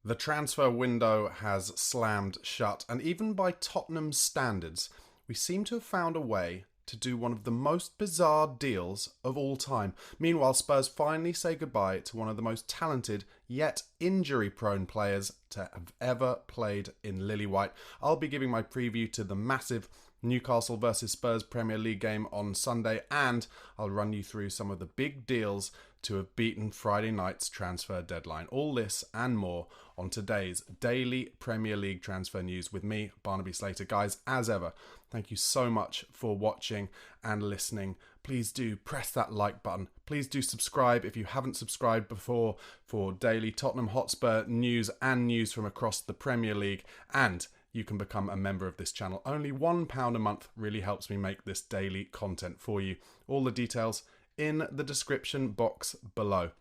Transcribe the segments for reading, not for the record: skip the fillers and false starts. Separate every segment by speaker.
Speaker 1: The transfer window has slammed shut, and even by Tottenham's standards, we seem to have found a way to do one of the most bizarre deals of all time. Meanwhile, Spurs finally say goodbye to one of the most talented, yet injury-prone players to have ever played in Lily White. I'll be giving my preview to the massive Newcastle versus Spurs Premier League game on Sunday, and I'll run you through some of the big deals to have beaten Friday night's transfer deadline. All this and more on today's daily Premier League transfer news with me, Barnaby Slater. Guys, as ever, thank you so much for watching and listening. Please do press that like button. Please do subscribe if you haven't subscribed before for daily Tottenham Hotspur news and news from across the Premier League. And you can become a member of this channel. Only £1 a month really helps me make this daily content for you. All the details in the description box below.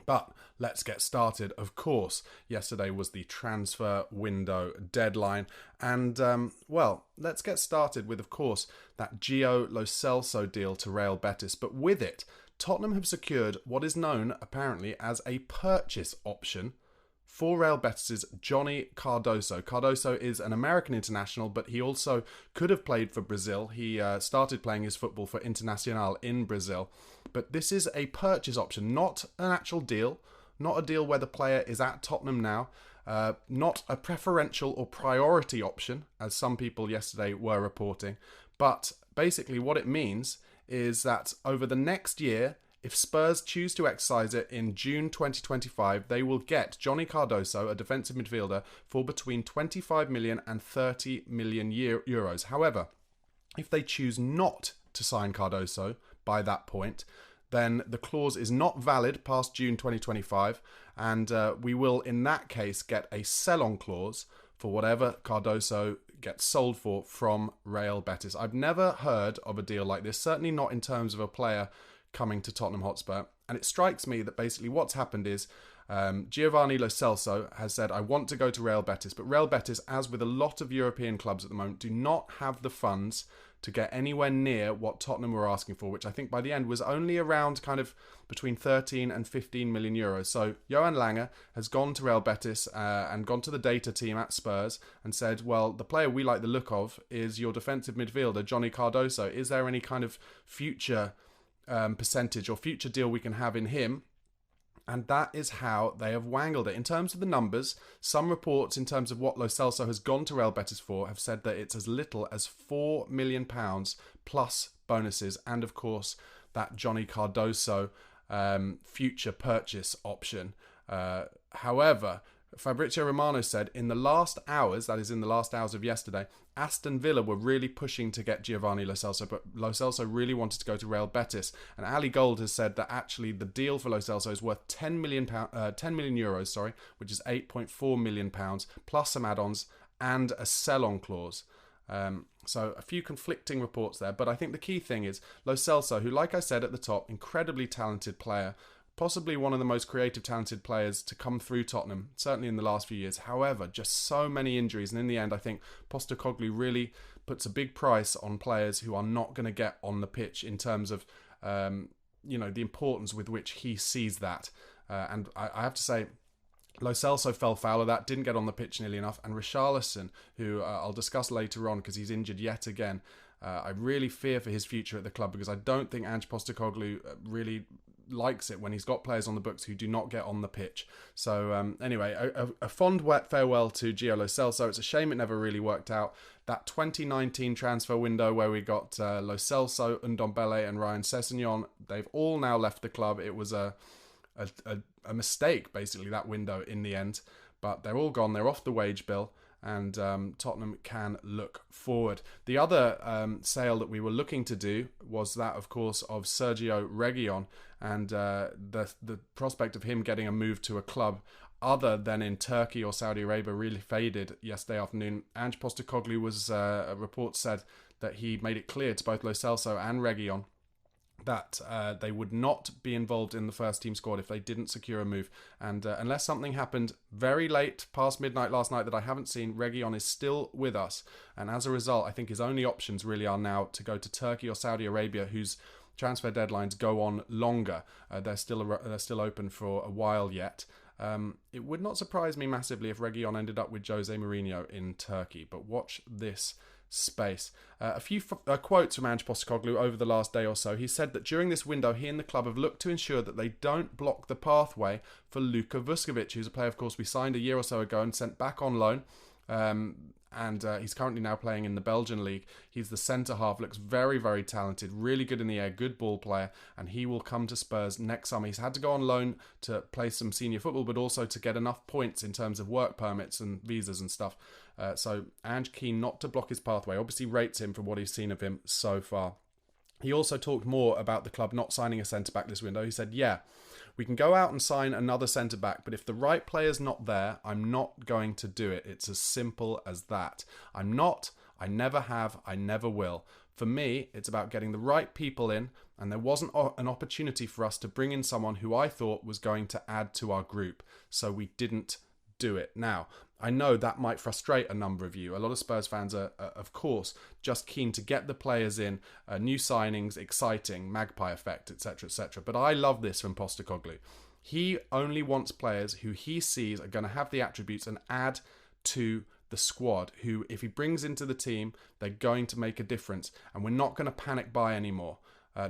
Speaker 1: But let's get started. Of course, yesterday was the transfer window deadline. And, let's get started with, of course, that Gio Lo Celso deal to Real Betis. But with it, Tottenham have secured what is known, apparently, as a purchase option for Real Betis' Johnny Cardoso. Cardoso is an American international, but he also could have played for Brazil. He started playing his football for Internacional in Brazil. But this is a purchase option, not an actual deal, not a deal where the player is at Tottenham now, not a preferential or priority option, as some people yesterday were reporting. But basically what it means is that over the next year, if Spurs choose to exercise it in June 2025, they will get Johnny Cardoso, a defensive midfielder, for between 25 million and 30 million euros. However, if they choose not to sign Cardoso by that point, then the clause is not valid past June 2025, and we will, in that case, get a sell-on clause for whatever Cardoso gets sold for from Real Betis. I've never heard of a deal like this, certainly not in terms of a player coming to Tottenham Hotspur. And it strikes me that basically what's happened is Giovani Lo Celso has said, I want to go to Real Betis. But Real Betis, as with a lot of European clubs at the moment, do not have the funds to get anywhere near what Tottenham were asking for, which I think by the end was only around kind of between 13 and 15 million euros. So Johan Lange has gone to Real Betis and gone to the data team at Spurs and said, well, the player we like the look of is your defensive midfielder, Johnny Cardoso. Is there any kind of future percentage or future deal we can have in him? And that is how they have wangled it. In terms of the numbers, some reports in terms of what Lo Celso has gone to Real Betis for have said that it's as little as £4 million plus bonuses, and of course that Johnny Cardoso future purchase option. However, Fabrizio Romano said in the last hours, that is in the last hours of yesterday, Aston Villa were really pushing to get Giovani Lo Celso, but Lo Celso really wanted to go to Real Betis. And Ali Gold has said that actually the deal for Lo Celso is worth 10 million euros, which is £8.4 million, plus some add-ons and a sell-on clause. So a few conflicting reports there, but I think the key thing is Lo Celso, who, like I said at the top, incredibly talented player, possibly one of the most creative, talented players to come through Tottenham, certainly in the last few years. However, just so many injuries. And in the end, I think Postecoglou really puts a big price on players who are not going to get on the pitch in terms of, the importance with which he sees that. And I have to say, Lo Celso fell foul of that, didn't get on the pitch nearly enough. And Richarlison, who I'll discuss later on because he's injured yet again, I really fear for his future at the club because I don't think Ange Postecoglou really likes it when he's got players on the books who do not get on the pitch. So anyway, a fond farewell to Gio Lo Celso. It's a shame it never really worked out. That 2019 transfer window where we got Lo Celso, Ndombele and Ryan Sessegnon, they've all now left the club. It was a mistake, basically, that window in the end. But they're all gone. They're off the wage bill. And Tottenham can look forward. The other sale that we were looking to do was that, of course, of Sergio Reguilón, and the prospect of him getting a move to a club other than in Turkey or Saudi Arabia really faded yesterday afternoon. Ange Postecoglou was, a report said that he made it clear to both Lo Celso and Reguilón that they would not be involved in the first team squad if they didn't secure a move. And unless something happened very late, past midnight last night that I haven't seen, Reguilón is still with us. And as a result, I think his only options really are now to go to Turkey or Saudi Arabia, whose transfer deadlines go on longer. They're still open for a while yet. It would not surprise me massively if Reguilón ended up with Jose Mourinho in Turkey, but watch this space. A few quotes from Ange Postecoglou over the last day or so. He said that during this window, he and the club have looked to ensure that they don't block the pathway for Luka Vuskovic, who's a player, of course, we signed a year or so ago and sent back on loan. And he's currently now playing in the Belgian league. He's the centre-half, looks very, very talented, really good in the air, good ball player, and he will come to Spurs next summer. He's had to go on loan to play some senior football, but also to get enough points in terms of work permits and visas and stuff. So Ange keen not to block his pathway, obviously rates him for what he's seen of him so far. He also talked more about the club not signing a centre-back this window. He said, yeah, we can go out and sign another centre-back, but if the right player's not there, I'm not going to do it. It's as simple as that. I'm not, I never have, I never will. For me, it's about getting the right people in, and there wasn't an opportunity for us to bring in someone who I thought was going to add to our group, so we didn't do it. Now, I know that might frustrate a number of you. A lot of Spurs fans are, of course, just keen to get the players in, new signings, exciting, magpie effect, etc., etc. But I love this from Postecoglou. He only wants players who he sees are going to have the attributes and add to the squad, who, if he brings into the team, they're going to make a difference. And we're not going to panic buy anymore.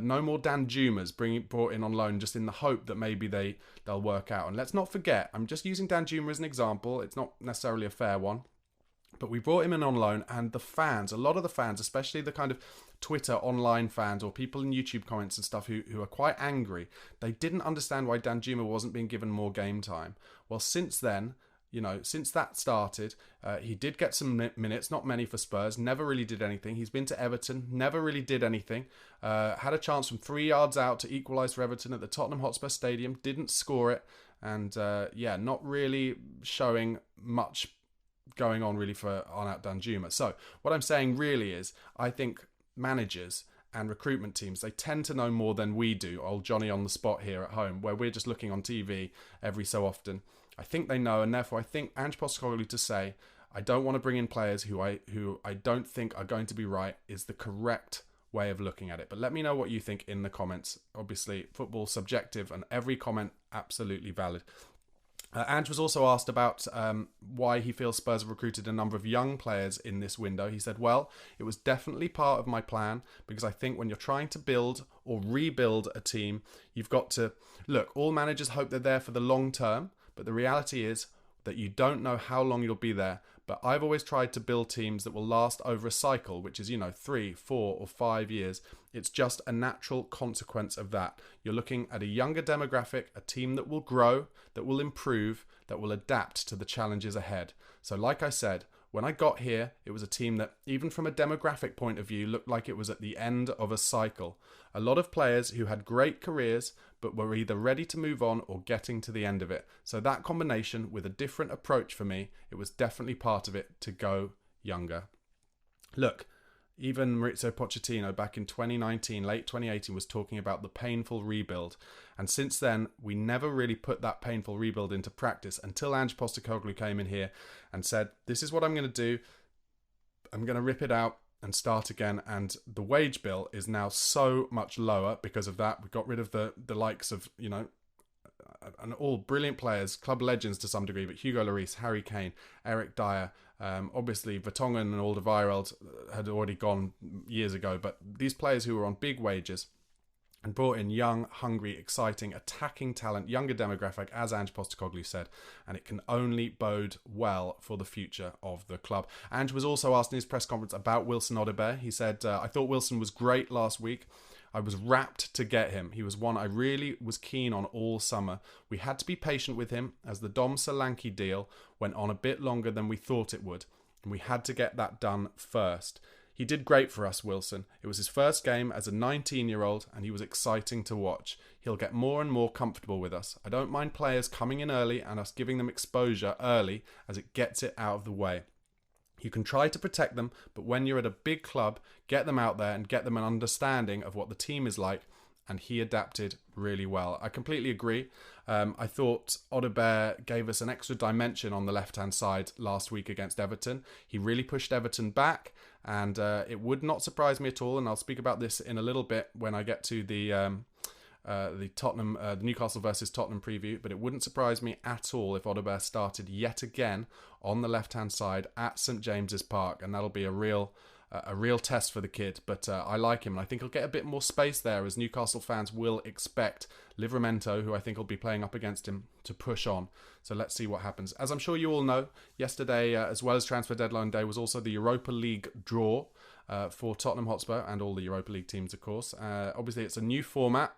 Speaker 1: No more Dan Jumas brought in on loan just in the hope that maybe they'll work out. And let's not forget, I'm just using Dan Juma as an example. It's not necessarily a fair one. But we brought him in on loan, and the fans, a lot of the fans, especially the kind of Twitter online fans or people in YouTube comments and stuff who are quite angry, they didn't understand why Dan Juma wasn't being given more game time. Well, since then, since that started, he did get some minutes, not many for Spurs, never really did anything. He's been to Everton, never really did anything. Had a chance from 3 yards out to equalise for Everton at the Tottenham Hotspur Stadium, didn't score it, and not really showing much going on really on out Danjuma. So what I'm saying really is, I think managers and recruitment teams, they tend to know more than we do, old Johnny on the spot here at home, where we're just looking on TV every so often. I think they know, and therefore I think Ange Postecoglou to say, I don't want to bring in players who I don't think are going to be right, is the correct way of looking at it. But let me know what you think in the comments. Obviously, football's subjective, and every comment absolutely valid. Ange was also asked about why he feels Spurs have recruited a number of young players in this window. He said, well, it was definitely part of my plan, because I think when you're trying to build or rebuild a team, you've got to... Look, all managers hope they're there for the long term, but the reality is that you don't know how long you'll be there. But I've always tried to build teams that will last over a cycle, which is, 3, 4 or 5 years. It's just a natural consequence of that. You're looking at a younger demographic, a team that will grow, that will improve, that will adapt to the challenges ahead. So like I said, when I got here, it was a team that, even from a demographic point of view, looked like it was at the end of a cycle. A lot of players who had great careers, but were either ready to move on or getting to the end of it. So that combination with a different approach for me, it was definitely part of it to go younger. Look, even Maurizio Pochettino back in 2019, late 2018, was talking about the painful rebuild. And since then, we never really put that painful rebuild into practice until Ange Postecoglou came in here and said, this is what I'm going to do. I'm going to rip it out and start again. And the wage bill is now so much lower because of that. We got rid of the likes of, and all brilliant players, club legends to some degree, but Hugo Lloris, Harry Kane, Eric Dyer, obviously Vertonghen and Alderweireld had already gone years ago, but these players who were on big wages and brought in young, hungry, exciting, attacking talent, younger demographic, as Ange Postecoglou said, and it can only bode well for the future of the club. Ange was also asked in his press conference about Wilson Odobert. He said, I thought Wilson was great last week. I was rapt to get him. He was one I really was keen on all summer. We had to be patient with him as the Dom Solanke deal went on a bit longer than we thought it would, and we had to get that done first. He did great for us, Wilson. It was his first game as a 19-year-old, and he was exciting to watch. He'll get more and more comfortable with us. I don't mind players coming in early and us giving them exposure early, as it gets it out of the way. You can try to protect them, but when you're at a big club, get them out there and get them an understanding of what the team is like, and he adapted really well. I completely agree. I thought Odobert gave us an extra dimension on the left-hand side last week against Everton. He really pushed Everton back, and it would not surprise me at all, and I'll speak about this in a little bit when I get to the the Newcastle versus Tottenham preview, but it wouldn't surprise me at all if Odobert started yet again on the left-hand side at St James's Park, and that'll be a real test for the kid. But I like him, and I think he'll get a bit more space there, as Newcastle fans will expect Livramento, who I think will be playing up against him, to push on. So let's see what happens. As I'm sure you all know, yesterday, as well as transfer deadline day, was also the Europa League draw for Tottenham Hotspur and all the Europa League teams, of course. Obviously, it's a new format.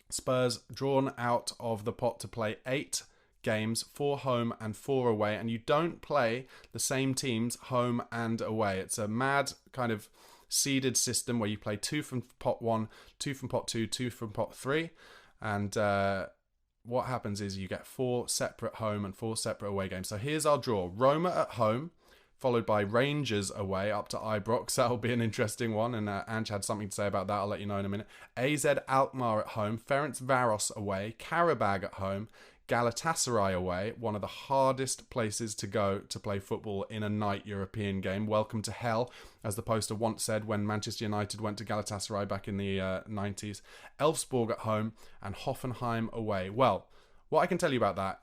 Speaker 1: Spurs drawn out of the pot to play 8 games, 4 home and 4 away, and you don't play the same teams home and away. It's a mad kind of seeded system where you play 2 from pot 1, 2 from pot 2, 2 from pot 3, and what happens is you get 4 separate home and 4 separate away games. So here's our draw. Roma at home, followed by Rangers away up to Ibrox. That'll be an interesting one, and Ange had something to say about that. I'll let you know in a minute. AZ Alkmaar at home, Ferencvaros away, Karabag at home, Galatasaray away, one of the hardest places to go to play football in a night European game. Welcome to hell, as the poster once said when Manchester United went to Galatasaray back in the 90s. Elfsborg at home and Hoffenheim away. Well, what I can tell you about that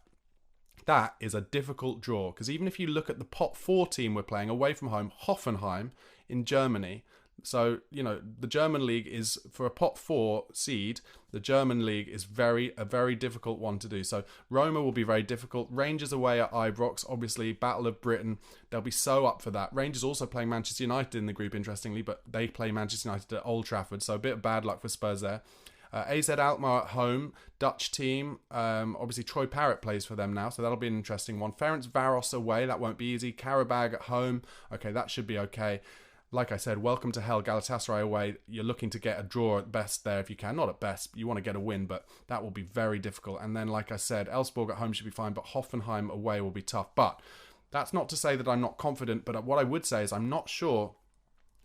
Speaker 1: is a difficult draw, because even if you look at the pot 4 team we're playing away from home, Hoffenheim in Germany, so, you know, the German league is, for a pot 4 seed, the German league is a very difficult one to do. So Roma will be very difficult. Rangers away at Ibrox, obviously, Battle of Britain, they'll be so up for that. Rangers also playing Manchester United in the group, interestingly, but they play Manchester United at Old Trafford, so a bit of bad luck for Spurs there. AZ Alkmaar at home, Dutch team. Obviously, Troy Parrott plays for them now, so that'll be an interesting one. Ferencvaros away, that won't be easy. Karabag at home, okay, that should be okay. Like I said, welcome to hell. Galatasaray away, you're looking to get a draw at best there if you can. Not at best, you want to get a win, but that will be very difficult. And then, like I said, Elfsborg at home should be fine, but Hoffenheim away will be tough. But that's not to say that I'm not confident, but what I would say is I'm not sure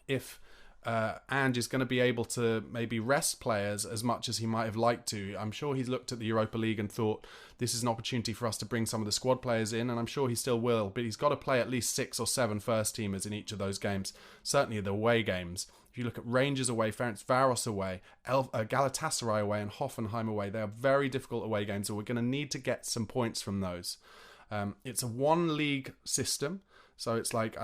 Speaker 1: if Ange is going to be able to maybe rest players as much as he might have liked to. I'm sure he's looked at the Europa League and thought this is an opportunity for us to bring some of the squad players in, and I'm sure he still will, but he's got to play at least 6 or 7 first teamers in each of those games, certainly the away games. If you look at Rangers away, Ferencvaros away, Galatasaray away and Hoffenheim away, they are very difficult away games, so we're going to need to get some points from those. It's a 1 league system. So it's like,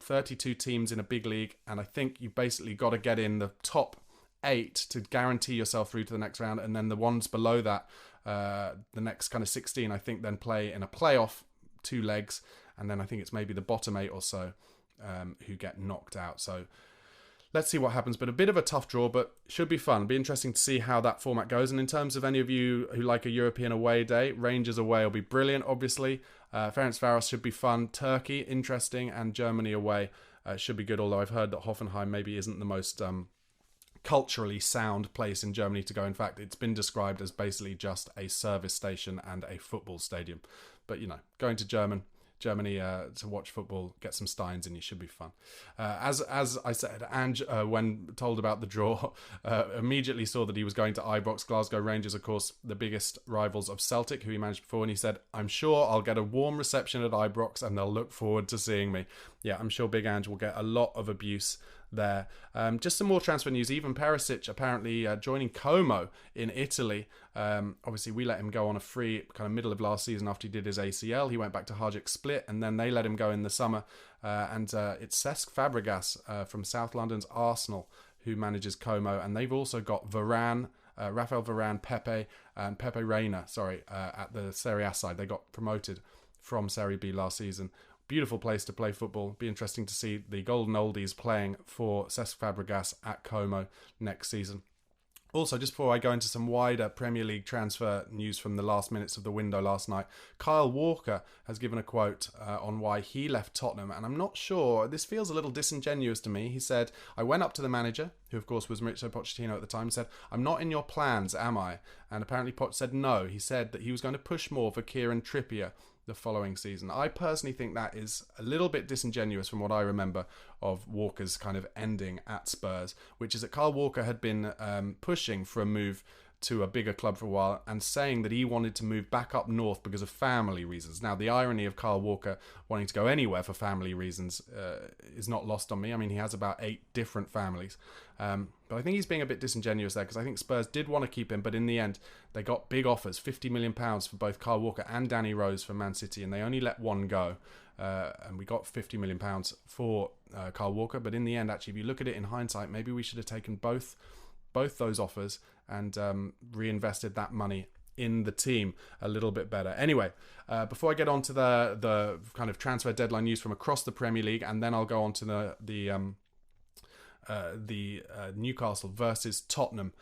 Speaker 1: 32 teams in a big league, and I think you've basically got to get in the top 8 to guarantee yourself through to the next round, and then the ones below that, the next kind of 16, I think then play in a playoff 2 legs, and then I think it's maybe the bottom 8 or so who get knocked out. So let's see what happens, but a bit of a tough draw, but should be fun. It'll be interesting to see how that format goes. And in terms of any of you who like a European away day, Rangers away will be brilliant, obviously. Ferencvaros should be fun. Turkey, interesting. And Germany away should be good, although I've heard that Hoffenheim maybe isn't the most culturally sound place in Germany to go. In fact, it's been described as basically just a service station and a football stadium. But, you know, going to Germany to watch football, get some steins in you, should be fun. As I said, Ange, when told about the draw, immediately saw that he was going to Ibrox. Glasgow Rangers, of course, the biggest rivals of Celtic, who he managed before, and he said, I'm sure I'll get a warm reception at Ibrox and they'll look forward to seeing me. Yeah, I'm sure Big Ange will get a lot of abuse there. Just some more transfer news. Ivan Perisic apparently joining Como in Italy. Obviously, we let him go on a free kind of middle of last season after he did his ACL. He went back to Hajduk Split, and then they let him go in the summer. And it's Cesc Fabregas from South London's Arsenal who manages Como, and they've also got Varane, Rafael Varane, Pepe, and Pepe Reina, at the Serie A side. They got promoted from Serie B last season. Beautiful place to play football. Be interesting to see the Golden Oldies playing for Cesc Fabregas at Como next season. Also, just before I go into some wider Premier League transfer news from the last minutes of the window last night, Kyle Walker has given a quote on why he left Tottenham, and I'm not sure, this feels a little disingenuous to me. He said, I went up to the manager, who of course was Mauricio Pochettino at the time, and said, I'm not in your plans, am I? And apparently Poch said no. He said that he was going to push more for Kieran Trippier the following season. I personally think that is a little bit disingenuous from what I remember of Walker's kind of ending at Spurs, which is that Kyle Walker had been pushing for a move to a bigger club for a while and saying that he wanted to move back up north because of family reasons. Now, the irony of Kyle Walker wanting to go anywhere for family reasons is not lost on me. I mean, he has about 8 different families. But I think he's being a bit disingenuous there, because I think Spurs did want to keep him, but in the end, they got big offers, £50 million for both Kyle Walker and Danny Rose for Man City, and they only let one go. And we got £50 million for Kyle Walker, but in the end, actually, if you look at it in hindsight, maybe we should have taken both those offers and reinvested that money in the team a little bit better. Anyway, before I get on to the kind of transfer deadline news from across the Premier League, and then I'll go on to the Newcastle versus Tottenham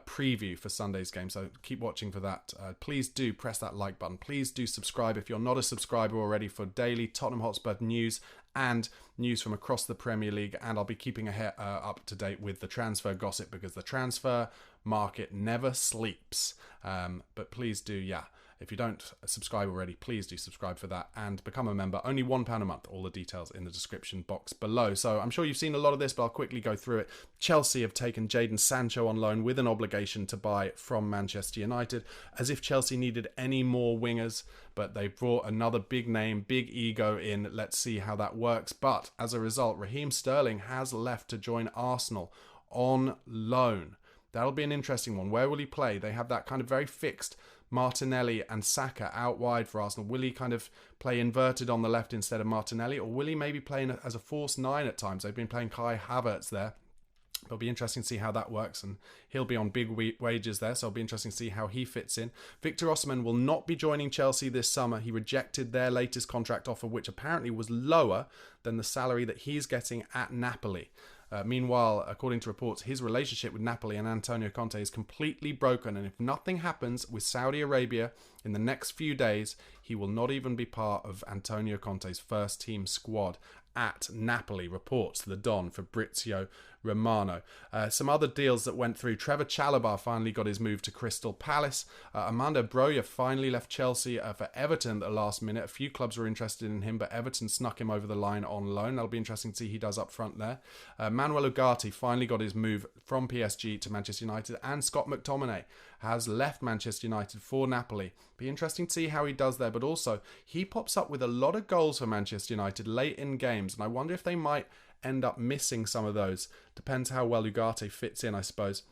Speaker 1: preview for Sunday's game, so keep watching for that. Please do press that like button. Please do subscribe if you're not a subscriber already for daily Tottenham Hotspur news and news from across the Premier League, and I'll be keeping up to date with the transfer gossip, because the transfer market never sleeps. But please do, if you don't subscribe already, please do subscribe for that and become a member. Only £1 a month. All the details in the description box below. So I'm sure you've seen a lot of this, but I'll quickly go through it. Chelsea have taken Jadon Sancho on loan with an obligation to buy from Manchester United, as if Chelsea needed any more wingers. But they brought another big name, big ego in. Let's see how that works. But as a result, Raheem Sterling has left to join Arsenal on loan. That'll be an interesting one. Where will he play? They have that kind of very fixed Martinelli and Saka out wide for Arsenal. Will he kind of play inverted on the left instead of Martinelli, or will he maybe play as a false 9 at times? They've been playing Kai Havertz there. It'll be interesting to see how that works, and he'll be on big wages there, so it'll be interesting to see how he fits in. Victor Osimhen will not be joining Chelsea this summer. He rejected their latest contract offer, which apparently was lower than the salary that he's getting at Napoli. Meanwhile, according to reports, his relationship with Napoli and Antonio Conte is completely broken, and if nothing happens with Saudi Arabia in the next few days, he will not even be part of Antonio Conte's first team squad at Napoli, reports the Don Fabrizio Romano. Some other deals that went through. Trevor Chalobah finally got his move to Crystal Palace. Armando Broja finally left Chelsea for Everton at the last minute. A few clubs were interested in him, but Everton snuck him over the line on loan. That'll be interesting to see how he does up front there. Manuel Ugarte finally got his move from PSG to Manchester United, and Scott McTominay has left Manchester United for Napoli. Be interesting to see how he does there, but also he pops up with a lot of goals for Manchester United late in games, and I wonder if they might end up missing some of those. Depends how well Ugarte fits in, I suppose.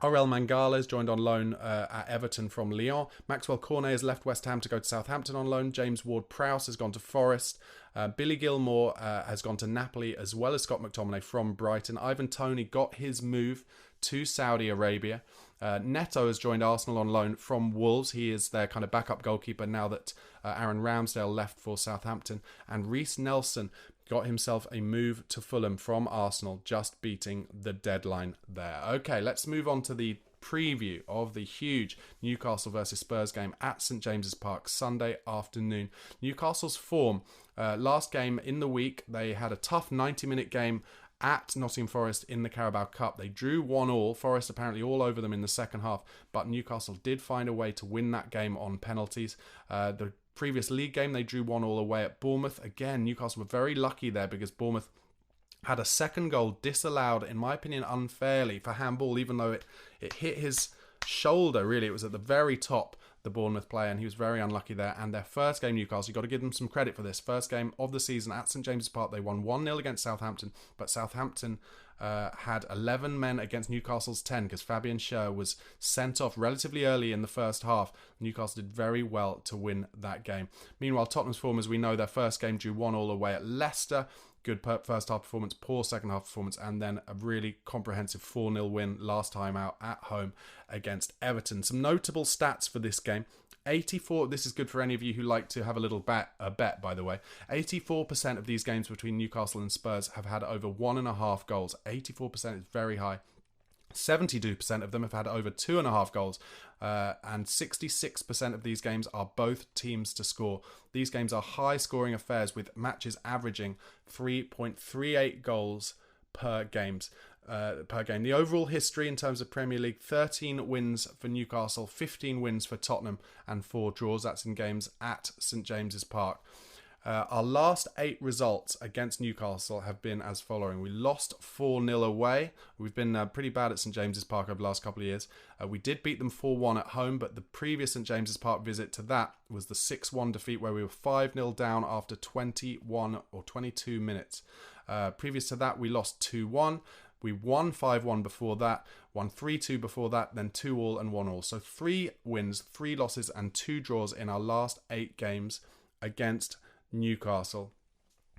Speaker 1: Orel Mangala has joined on loan at Everton from Lyon. Maxwell Cornet has left West Ham to go to Southampton on loan. James Ward-Prowse has gone to Forest. Billy Gilmore has gone to Napoli, as well as Scott McTominay from Brighton. Ivan Toney got his move to Saudi Arabia. Neto has joined Arsenal on loan from Wolves. He is their kind of backup goalkeeper now that Aaron Ramsdale left for Southampton. And Reece Nelson got himself a move to Fulham from Arsenal, just beating the deadline there. Okay, let's move on to the preview of the huge Newcastle versus Spurs game at St James's Park Sunday afternoon. Newcastle's form, last game in the week, they had a tough 90-minute game at Nottingham Forest in the Carabao Cup. They drew 1-1. Forest apparently all over them in the second half, but Newcastle did find a way to win that game on penalties. The previous league game, they drew 1-1 away at Bournemouth. Again, Newcastle were very lucky there, because Bournemouth had a second goal disallowed, in my opinion, unfairly for handball, even though it hit his shoulder, really. It was at the very top, the Bournemouth player, and he was very unlucky there. And their first game, Newcastle, you've got to give them some credit for this. First game of the season at St James's Park, they won 1-0 against Southampton, but Southampton had 11 men against Newcastle's 10, because Fabian Schär was sent off relatively early in the first half. Newcastle did very well to win that game. Meanwhile, Tottenham's form, as we know, their first game drew 1-1 away at Leicester. Good first half performance, poor second half performance, and then a really comprehensive 4-0 win last time out at home against Everton. Some notable stats for this game. 84, this is good for any of you who like to have a little bet, by the way. 84% of these games between Newcastle and Spurs have had over 1.5 goals. 84% is very high. 72% of them have had over 2.5 goals, and 66% of these games are both teams to score. These games are high scoring affairs, with matches averaging 3.38 goals per game. The overall history in terms of Premier League: 13 wins for Newcastle, 15 wins for Tottenham, and 4 draws. That's in games at St James's Park. Our last 8 results against Newcastle have been as following. We lost 4-0 away. We've been pretty bad at St James's Park over the last couple of years. We did beat them 4-1 at home, but the previous St James's Park visit to that was the 6-1 defeat where we were 5-0 down after 21 or 22 minutes. Previous to that, we lost 2-1. We won 5-1 before that, won 3-2 before that, then 2-2 and 1-1. So 3 wins, 3 losses and 2 draws in our last 8 games against Newcastle.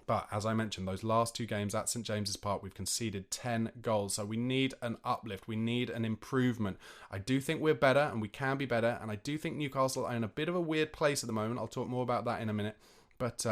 Speaker 1: But as I mentioned, those last 2 games at St James's Park, we've conceded 10 goals. So we need an uplift. We need an improvement. I do think we're better and we can be better. And I do think Newcastle are in a bit of a weird place at the moment. I'll talk more about that in a minute. But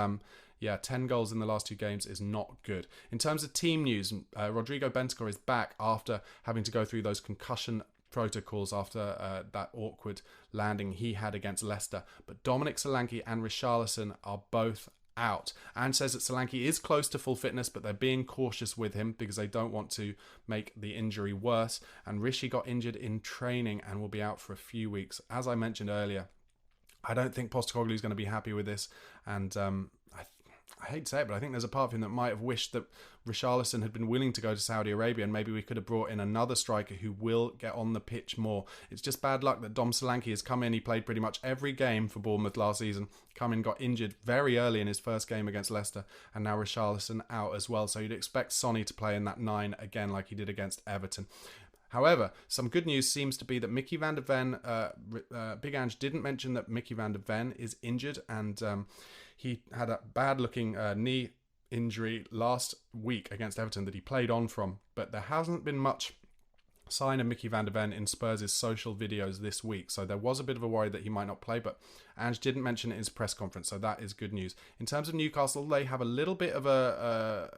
Speaker 1: 10 goals in the last 2 games is not good. In terms of team news, Rodrigo Bentancur is back after having to go through those concussion protocols after that awkward landing he had against Leicester. But Dominic Solanke and Richarlison are both out. And says that Solanke is close to full fitness, but they're being cautious with him because they don't want to make the injury worse. And Rishi got injured in training and will be out for a few weeks. As I mentioned earlier, I don't think Postecoglou is going to be happy with this. And I hate to say it, but I think there's a part of him that might have wished that Richarlison had been willing to go to Saudi Arabia and maybe we could have brought in another striker who will get on the pitch more. It's just bad luck that Dom Solanke has come in. He played pretty much every game for Bournemouth last season. Come in, got injured very early in his first game against Leicester, and now Richarlison out as well. So you'd expect Sonny to play in that 9 again like he did against Everton. However, some good news seems to be that Mickey van der Ven, Big Ange didn't mention that Mickey van der Ven is injured, and he had a bad-looking knee injury last week against Everton that he played on from, but there hasn't been much sign of Mickey van der Ven in Spurs' social videos this week, so there was a bit of a worry that he might not play, but Ange didn't mention it in his press conference, so that is good news. In terms of Newcastle, they have a little bit of a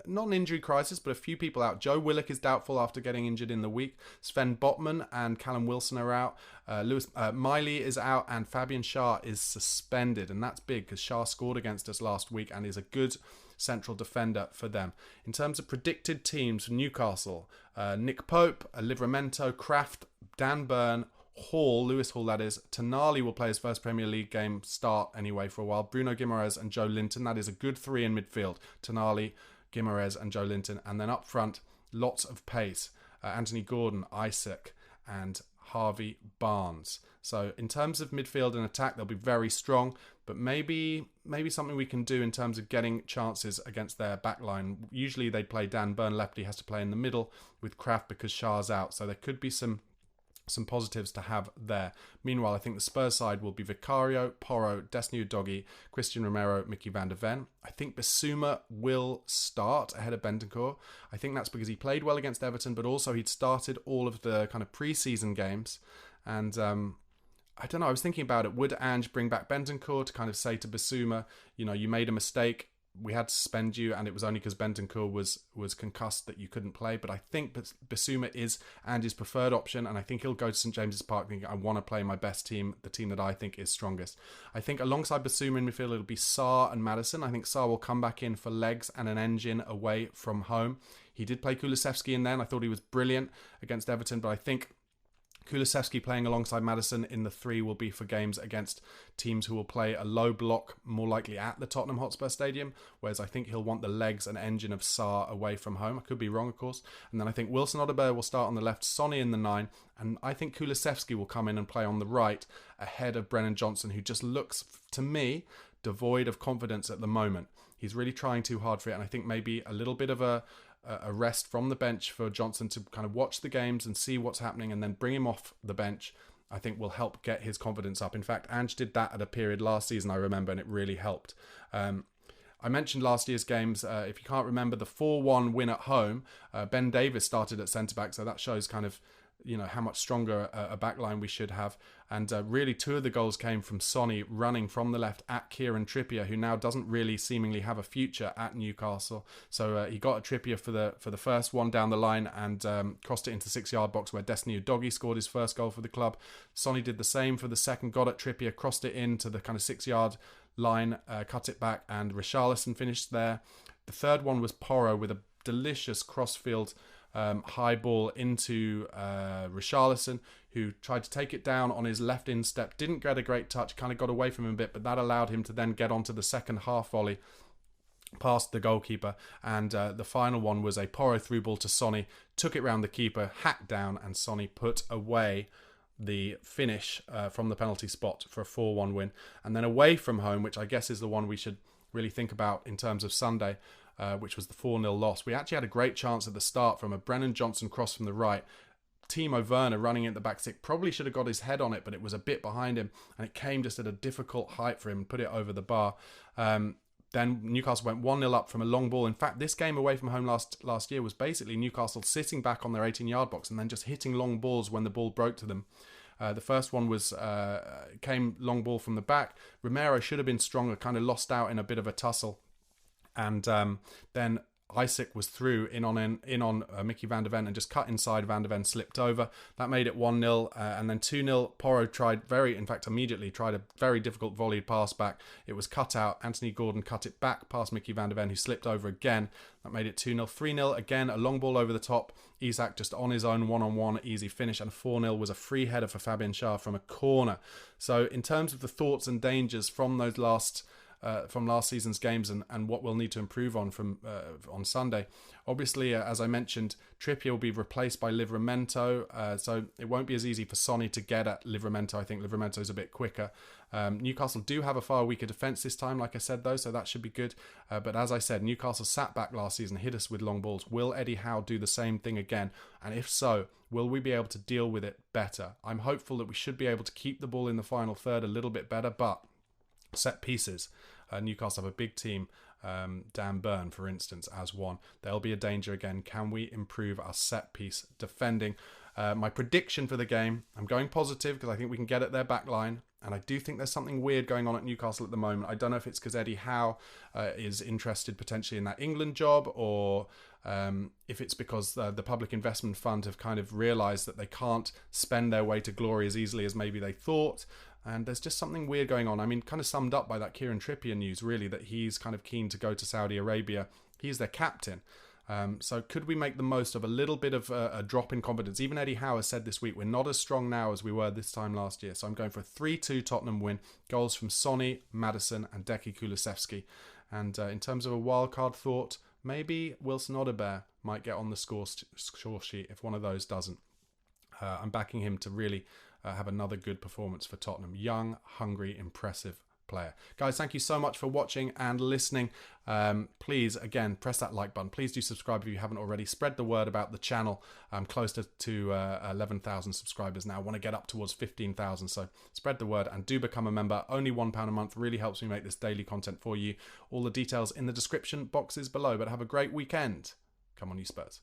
Speaker 1: not an injury crisis, but a few people out. Joe Willock is doubtful after getting injured in the week. Sven Botman and Callum Wilson are out. Lewis Miley is out, and Fabian Schär is suspended, and that's big because Schär scored against us last week and is a good central defender for them. In terms of predicted teams for Newcastle, Nick Pope, Livramento, Kraft, Dan Burn, Hall, Lewis Hall that is. Tonali will play his first Premier League game start anyway for a while. Bruno Guimaraes and Joe Linton, that is a good 3 in midfield. Tonali, Guimaraes and Joe Linton, and then up front, lots of pace. Anthony Gordon, Isaac, and Harvey Barnes. So in terms of midfield and attack, they'll be very strong, but maybe something we can do in terms of getting chances against their back line. Usually they play Dan Burn left, he has to play in the middle with Kraft because Schär's out, so there could be some positives to have there. Meanwhile, I think the Spurs side will be Vicario, Porro, Destiny Udogie, Christian Romero, Mickey van der Ven. I think Bissouma will start ahead of Bentancur. I think that's because he played well against Everton, but also he'd started all of the kind of pre-season games. And I don't know, I was thinking about it. Would Ange bring back Bentancur to kind of say to Bissouma, you know, you made a mistake, we had to suspend you, and it was only because Bentancur was concussed that you couldn't play. But I think Bissouma is Andy's preferred option, and I think he'll go to St James's Park thinking, I want to play my best team, the team that I think is strongest. I think alongside Bissouma in midfield, it'll be Sarr and Maddison. I think Sarr will come back in for legs and an engine away from home. He did play Kulusevski in there, and I thought he was brilliant against Everton, but I think Kulusevski playing alongside Maddison in the 3 will be for games against teams who will play a low block, more likely at the Tottenham Hotspur Stadium, whereas I think he'll want the legs and engine of Sarr away from home. I could be wrong, of course. And then I think Wilson Odobert will start on the left, Sonny in the 9, and I think Kulusevski will come in and play on the right ahead of Brennan Johnson, who just looks, to me, devoid of confidence at the moment. He's really trying too hard for it, and I think maybe a little bit of a rest from the bench for Johnson to kind of watch the games and see what's happening and then bring him off the bench, I think will help get his confidence up. In fact, Ange did that at a period last season, I remember, and it really helped. I mentioned last year's games. If you can't remember the 4-1 win at home, Ben Davies started at centre-back, so that shows kind of, you know, how much stronger a backline we should have. And really 2 of the goals came from Sonny running from the left at Kieran Trippier, who now doesn't really seemingly have a future at Newcastle. So he got a Trippier for the first one down the line and crossed it into the 6-yard box where Destiny Udogie scored his first goal for the club. Sonny did the same for the second, got at Trippier, crossed it into the kind of 6-yard line, cut it back, and Richarlison finished there. The third one was Porro with a delicious crossfield high ball into Richarlison, who tried to take it down on his left instep, didn't get a great touch, kind of got away from him a bit, but that allowed him to then get onto the second half volley past the goalkeeper, and the final one was a Porro through ball to Sonny, took it round the keeper, hacked down, and Sonny put away the finish from the penalty spot for a 4-1 win. And then away from home, which I guess is the one we should really think about in terms of Sunday, which was the 4-0 loss. We actually had a great chance at the start from a Brennan Johnson cross from the right. Timo Werner running in the back stick probably should have got his head on it, but it was a bit behind him, and it came just at a difficult height for him, put it over the bar. Then Newcastle went 1-0 up from a long ball. In fact, this game away from home last year was basically Newcastle sitting back on their 18-yard box and then just hitting long balls when the ball broke to them. The first one was came long ball from the back. Romero should have been stronger, kind of lost out in a bit of a tussle. And then Isaac was through in on Mickey van der Ven and just cut inside. Van der Ven slipped over. That made it 1-0, and then 2-0. Porro immediately tried a very difficult volleyed pass back. It was cut out. Anthony Gordon cut it back past Mickey van der Ven, who slipped over again. That made it 2-0. 3-0 again, a long ball over the top. Isaac just on his own, one-on-one, easy finish. And 4-0 was a free header for Fabian Schär from a corner. So in terms of the thoughts and dangers from those from last season's games and what we'll need to improve on on Sunday. Obviously, as I mentioned, Trippier will be replaced by Livramento, so it won't be as easy for Sonny to get at Livramento. I think Livramento's a bit quicker. Newcastle do have a far weaker defence this time, like I said, though, so that should be good. But as I said, Newcastle sat back last season, hit us with long balls. Will Eddie Howe do the same thing again? And if so, will we be able to deal with it better? I'm hopeful that we should be able to keep the ball in the final third a little bit better, but set pieces. Newcastle have a big team. Dan Burn, for instance, as one. There'll be a danger again. Can we improve our set piece defending? My prediction for the game, I'm going positive because I think we can get at their back line. And I do think there's something weird going on at Newcastle at the moment. I don't know if it's because Eddie Howe is interested potentially in that England job, or if it's because the Public Investment Fund have kind of realised that they can't spend their way to glory as easily as maybe they thought. And there's just something weird going on. I mean, kind of summed up by that Kieran Trippier news, really, that he's kind of keen to go to Saudi Arabia. He's their captain. So could we make the most of a little bit of a drop in confidence? Even Eddie Howe has said this week, we're not as strong now as we were this time last year. So I'm going for a 3-2 Tottenham win. Goals from Sonny, Maddison and Deki Kulusevski. And in terms of a wildcard thought, maybe Wilson Odobert might get on the score sheet if one of those doesn't. I'm backing him to really have another good performance for Tottenham. Young, hungry, impressive player. Guys, thank you so much for watching and listening. Please, again, press that like button. Please do subscribe if you haven't already. Spread the word about the channel. I'm close to 11,000 subscribers now. I want to get up towards 15,000. So spread the word and do become a member. Only £1 a month really helps me make this daily content for you. All the details in the description boxes below. But have a great weekend. Come on, you Spurs.